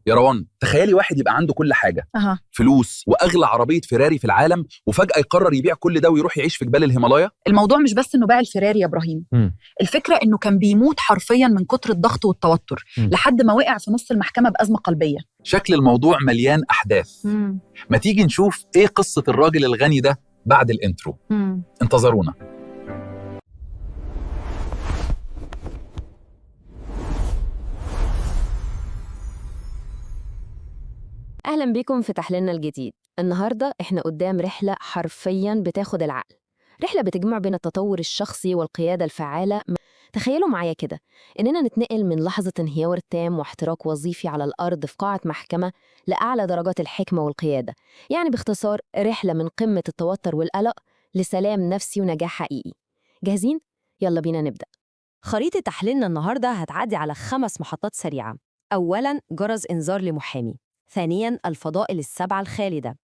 يا روان، تخيلي واحد يبقى عنده كل حاجة، أها. فلوس وأغلى عربية فيراري في العالم، وفجأة يقرر يبيع كل ده ويروح يعيش في جبال الهيمالايا. الموضوع مش بس إنه باع الفيراري يا إبراهيم. الفكرة إنه كان بيموت حرفيا من كتر الضغط والتوتر لحد ما وقع في نص المحكمة بأزمة قلبية. شكل الموضوع مليان أحداث. ما تيجي نشوف إيه قصة الراجل الغني ده بعد الانترو. انتظرونا. أهلا بكم في تحليلنا الجديد. النهاردة إحنا قدام رحلة حرفياً بتاخد العقل، رحلة بتجمع بين التطور الشخصي والقيادة الفعالة. تخيلوا معايا كده إننا نتنقل من لحظة انهيار تام واحتراق وظيفي على الأرض في قاعة محكمة لأعلى درجات الحكمة والقيادة. يعني باختصار رحلة من قمة التوتر والقلق لسلام نفسي ونجاح حقيقي. جاهزين؟ يلا بينا نبدأ. خريطة تحليلنا النهاردة هتعدي على 5 محطات سريعة. أولاً جرس إنذار لمحامي. ثانياً الفضائل السبعة الخالدة.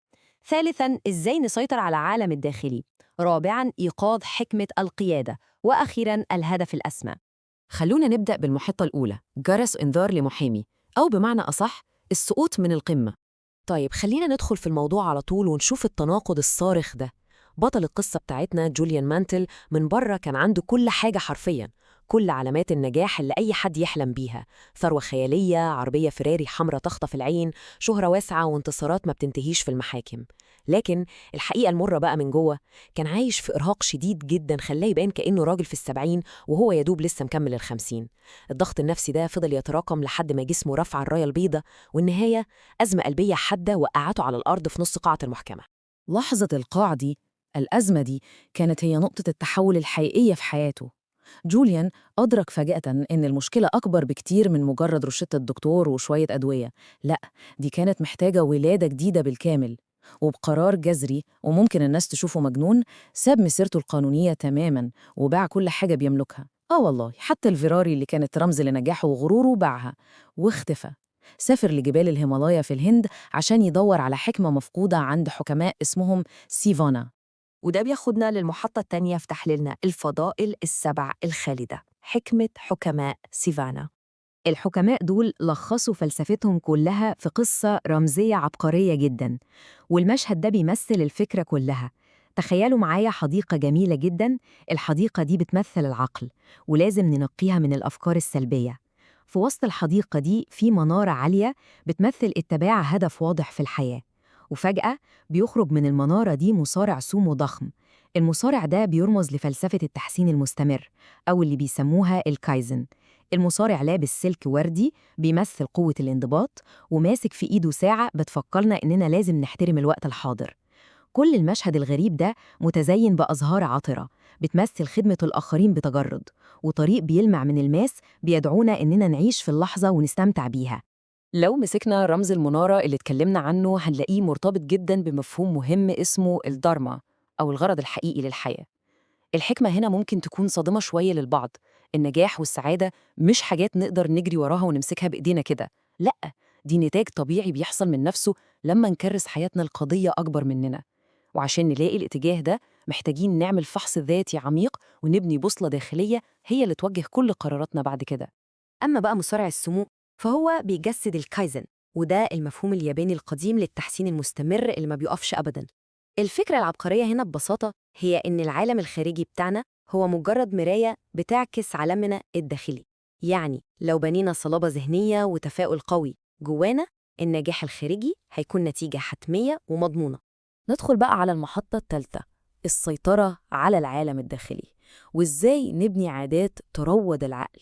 ثالثاً إزاي نسيطر على العالم الداخلي. رابعاً إيقاظ حكمة القيادة. وأخيراً الهدف الأسمى. خلونا نبدأ بالمحطة الأولى، جرس إنذار لمحامي، أو بمعنى أصح السقوط من القمة. طيب خلينا ندخل في الموضوع على طول ونشوف التناقض الصارخ ده. بطل القصة بتاعتنا جوليان مانتل من بره كان عنده كل حاجة حرفياً، كل علامات النجاح اللي أي حد يحلم بيها، ثروة خيالية، عربية فيراري حمرة تخطف العين، شهرة واسعة وانتصارات ما بتنتهيش في المحاكم. لكن الحقيقة المرة بقى من جوه كان عايش في إرهاق شديد جدا خلاه يبان كأنه راجل في 70 وهو يدوب لسه مكمل 50. الضغط النفسي ده فضل يتراكم لحد ما جسمه رفع الراية البيضاء، والنهاية أزمة قلبية حادة وقعته على الأرض في نص قاعة المحكمة. لحظة القاع دي، الأزمة دي، كانت هي نقطة التحول الحقيقية في حياته. جوليان أدرك فجأة إن المشكلة أكبر بكتير من مجرد روشتة الدكتور وشوية أدوية. لأ، دي كانت محتاجة ولادة جديدة بالكامل. وبقرار جذري وممكن الناس تشوفه مجنون، ساب مسيرته القانونية تماماً وباع كل حاجة بيملكها. والله حتى الفيراري اللي كانت رمز لنجاحه وغروره باعها واختفى. سافر لجبال الهيمالايا في الهند عشان يدور على حكمة مفقودة عند حكماء اسمهم سيفانا. وده بياخدنا للمحطة التانية في تحليلنا، الفضائل السبع الخالدة، حكمة حكماء سيفانا. الحكماء دول لخصوا فلسفتهم كلها في قصة رمزية عبقرية جدا، والمشهد ده بيمثل الفكرة كلها. تخيلوا معايا حديقة جميلة جدا، الحديقة دي بتمثل العقل ولازم ننقيها من الأفكار السلبية. في وسط الحديقة دي في منارة عالية بتمثل اتباع هدف واضح في الحياة. وفجأة بيخرج من المنارة دي مصارع سومو ضخم. المصارع ده بيرمز لفلسفة التحسين المستمر، أو اللي بيسموها الكايزن. المصارع لابس سلك وردي بيمثل قوة الانضباط، وماسك في إيده ساعة بتفكرنا إننا لازم نحترم الوقت الحاضر. كل المشهد الغريب ده متزين بأزهار عطرة بتمثل خدمة الآخرين بتجرد، وطريق بيلمع من الماس بيدعونا إننا نعيش في اللحظة ونستمتع بيها. لو مسكنا رمز المنارة اللي اتكلمنا عنه هنلاقيه مرتبط جداً بمفهوم مهم اسمه الدارما، أو الغرض الحقيقي للحياة. الحكمة هنا ممكن تكون صادمة شوية للبعض. النجاح والسعادة مش حاجات نقدر نجري وراها ونمسكها بإيدينا كده، لأ، دي نتاج طبيعي بيحصل من نفسه لما نكرس حياتنا القضية أكبر مننا. وعشان نلاقي الاتجاه ده محتاجين نعمل فحص ذاتي عميق ونبني بوصلة داخلية هي اللي توجه كل قراراتنا بعد كده. أما بقى مصارع السمو فهو بيجسد الكايزن، وده المفهوم الياباني القديم للتحسين المستمر اللي ما بيقفش أبداً. الفكرة العبقرية هنا ببساطة هي إن العالم الخارجي بتاعنا هو مجرد مراية بتعكس عالمنا الداخلي. يعني لو بنينا صلابة ذهنية وتفاؤل قوي جوانا، النجاح الخارجي هيكون نتيجة حتمية ومضمونة. ندخل بقى على المحطة الثالثة، السيطرة على العالم الداخلي، وإزاي نبني عادات تروض العقل.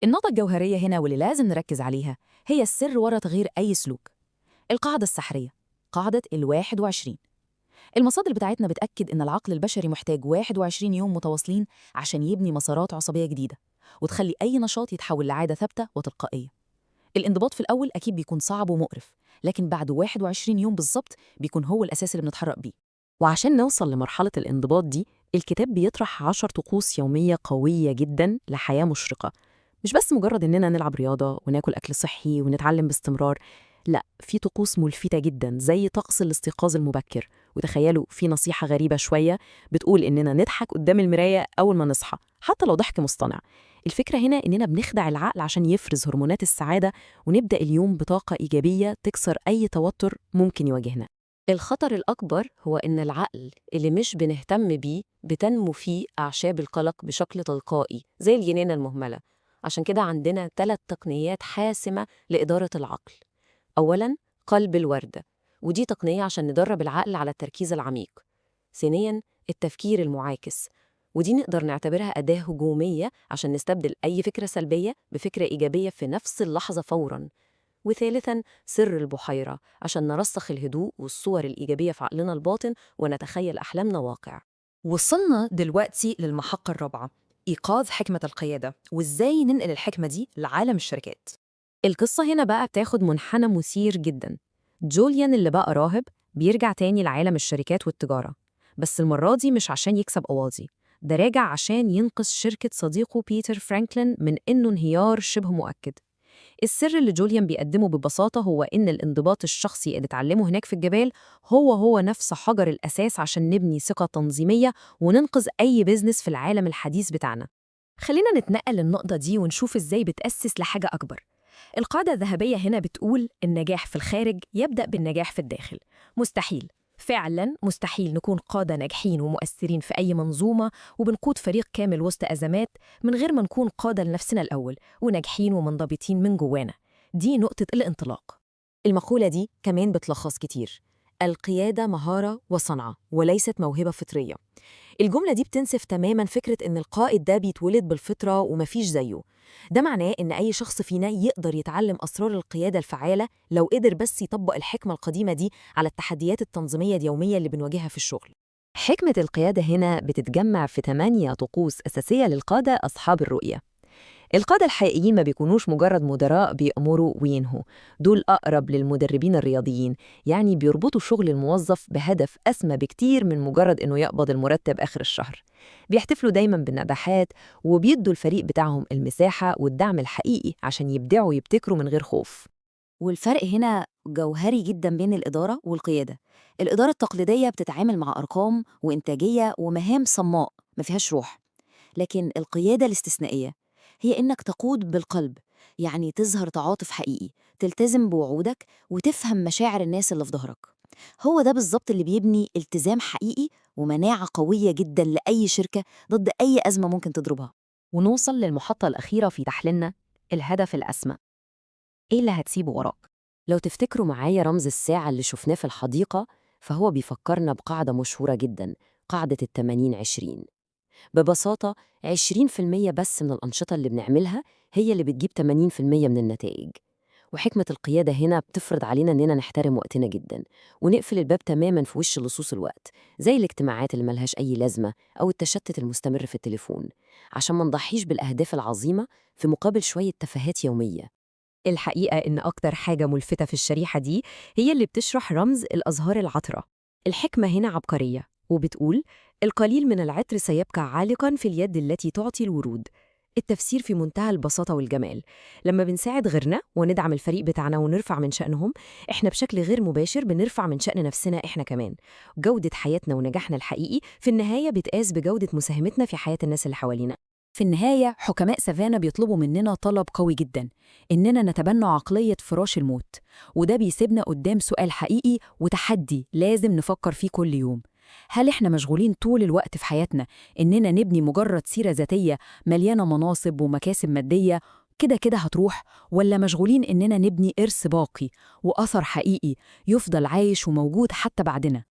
النقطة الجوهرية هنا واللي لازم نركز عليها هي السر وراء تغيير أي سلوك. القاعدة السحرية، قاعدة 21. المصادر بتاعتنا بتأكد إن العقل البشري محتاج 21 يوم متواصلين عشان يبني مسارات عصبية جديدة وتخلي أي نشاط يتحول لعادة ثابتة وتلقائية. الانضباط في الأول أكيد بيكون صعب ومقرف، لكن بعد 21 يوم بالظبط بيكون هو الأساس اللي بنتحرك بيه. وعشان نوصل لمرحلة الانضباط دي، الكتاب بيطرح 10 طقوس يومية قوية جداً لحياة مشرقة. مش بس مجرد إننا نلعب رياضة وناكل أكل صحي ونتعلم باستمرار، لأ، في طقوس ملفتة جداً زي طقس الاستيقاظ المبكر. وتخيلوا في نصيحة غريبة شوية بتقول إننا نضحك قدام المراية أول ما نصحى، حتى لو ضحك مصطنع. الفكرة هنا إننا بنخدع العقل عشان يفرز هرمونات السعادة ونبدأ اليوم بطاقة إيجابية تكسر أي توتر ممكن يواجهنا. الخطر الأكبر هو إن العقل اللي مش بنهتم بيه بتنمو فيه أعشاب القلق بشكل تلقائي زي الجنينة المهملة. عشان كده عندنا 3 تقنيات حاسمة لإدارة العقل. أولاً، قلب الوردة، ودي تقنية عشان ندرب العقل على التركيز العميق. ثانياً، التفكير المعاكس، ودي نقدر نعتبرها أداة هجومية عشان نستبدل أي فكرة سلبية بفكرة إيجابية في نفس اللحظة فوراً. وثالثاً، سر البحيرة، عشان نرسخ الهدوء والصور الإيجابية في عقلنا الباطن ونتخيل أحلامنا واقع. وصلنا دلوقتي للمحطة الرابعة، إيقاظ حكمة القيادة، وإزاي ننقل الحكمة دي لعالم الشركات. القصة هنا بقى بتاخد منحنى مثير جداً. جوليان اللي بقى راهب بيرجع تاني لعالم الشركات والتجارة، بس المرة دي مش عشان يكسب قواضي، ده راجع عشان ينقذ شركة صديقه بيتر فرانكلين من إنه انهيار شبه مؤكد. السر اللي جوليان بيقدمه ببساطة هو إن الانضباط الشخصي اللي اتعلمه هناك في الجبال هو نفس حجر الأساس عشان نبني ثقة تنظيمية وننقذ أي بيزنس في العالم الحديث بتاعنا. خلينا نتنقل للنقطة دي ونشوف إزاي بتأسس لحاجة أكبر. القاعدة الذهبية هنا بتقول النجاح في الخارج يبدأ بالنجاح في الداخل. مستحيل، فعلاً مستحيل نكون قادة ناجحين ومؤثرين في أي منظومة وبنقود فريق كامل وسط أزمات من غير ما نكون قادة لنفسنا الأول وناجحين ومنضبطين من جوانا. دي نقطة الانطلاق. المقولة دي كمان بتلخص كتير: القيادة مهارة وصنعة وليست موهبة فطرية. الجملة دي بتنسف تماماً فكرة إن القائد ده بيتولد بالفطرة ومفيش زيه. ده معناه إن أي شخص فينا يقدر يتعلم أسرار القيادة الفعالة لو قدر بس يطبق الحكمة القديمة دي على التحديات التنظيمية اليومية اللي بنواجهها في الشغل. حكمة القيادة هنا بتتجمع في 8 طقوس أساسية للقادة أصحاب الرؤية. القادة الحقيقيين ما بيكونوش مجرد مدراء بيأمروا وينهوا، دول أقرب للمدربين الرياضيين، يعني بيربطوا شغل الموظف بهدف أسمى بكتير من مجرد إنه يقبض المرتب آخر الشهر. بيحتفلوا دايماً بالنجاحات وبيدوا الفريق بتاعهم المساحة والدعم الحقيقي عشان يبدعوا ويبتكروا من غير خوف. والفرق هنا جوهري جدا بين الإدارة والقيادة. الإدارة التقليدية بتتعامل مع أرقام وإنتاجية ومهام صماء ما فيهاش روح، لكن القيادة الاستثنائية هي إنك تقود بالقلب، يعني تظهر تعاطف حقيقي، تلتزم بوعودك وتفهم مشاعر الناس اللي في ظهرك. هو ده بالظبط اللي بيبني التزام حقيقي ومناعة قوية جدا لأي شركة ضد أي أزمة ممكن تضربها. ونوصل للمحطة الأخيرة في تحليلنا، الهدف الأسمى. إيه اللي هتسيبه وراك؟ لو تفتكروا معايا رمز الساعة اللي شفناه في الحديقة، فهو بيفكرنا بقاعدة مشهورة جداً، قاعدة 80-20. ببساطة 20% بس من الأنشطة اللي بنعملها هي اللي بتجيب 80% من النتائج. وحكمة القيادة هنا بتفرض علينا إننا نحترم وقتنا جداً ونقفل الباب تماماً في وش لصوص الوقت، زي الاجتماعات اللي ملهاش أي لازمة أو التشتت المستمر في التليفون، عشان ما نضحيش بالأهداف العظيمة في مقابل شوية تفاهات يومية. الحقيقة إن أكتر حاجة ملفتة في الشريحة دي هي اللي بتشرح رمز الأزهار العطرة. الحكمة هنا عبقرية وبتقول: القليل من العطر سيبقى عالقاً في اليد التي تعطي الورود. التفسير في منتهى البساطة والجمال. لما بنساعد غيرنا وندعم الفريق بتاعنا ونرفع من شأنهم، إحنا بشكل غير مباشر بنرفع من شأن نفسنا إحنا كمان. جودة حياتنا ونجاحنا الحقيقي في النهاية بتقاس بجودة مساهمتنا في حياة الناس اللي حوالينا. في النهاية حكماء سافانا بيطلبوا مننا طلب قوي جدا، إننا نتبنى عقلية فراش الموت، وده بيسيبنا قدام سؤال حقيقي وتحدي لازم نفكر فيه كل يوم. هل إحنا مشغولين طول الوقت في حياتنا إننا نبني مجرد سيرة ذاتية مليانة مناصب ومكاسب مادية كده كده هتروح، ولا مشغولين إننا نبني إرث باقي وأثر حقيقي يفضل عايش وموجود حتى بعدنا؟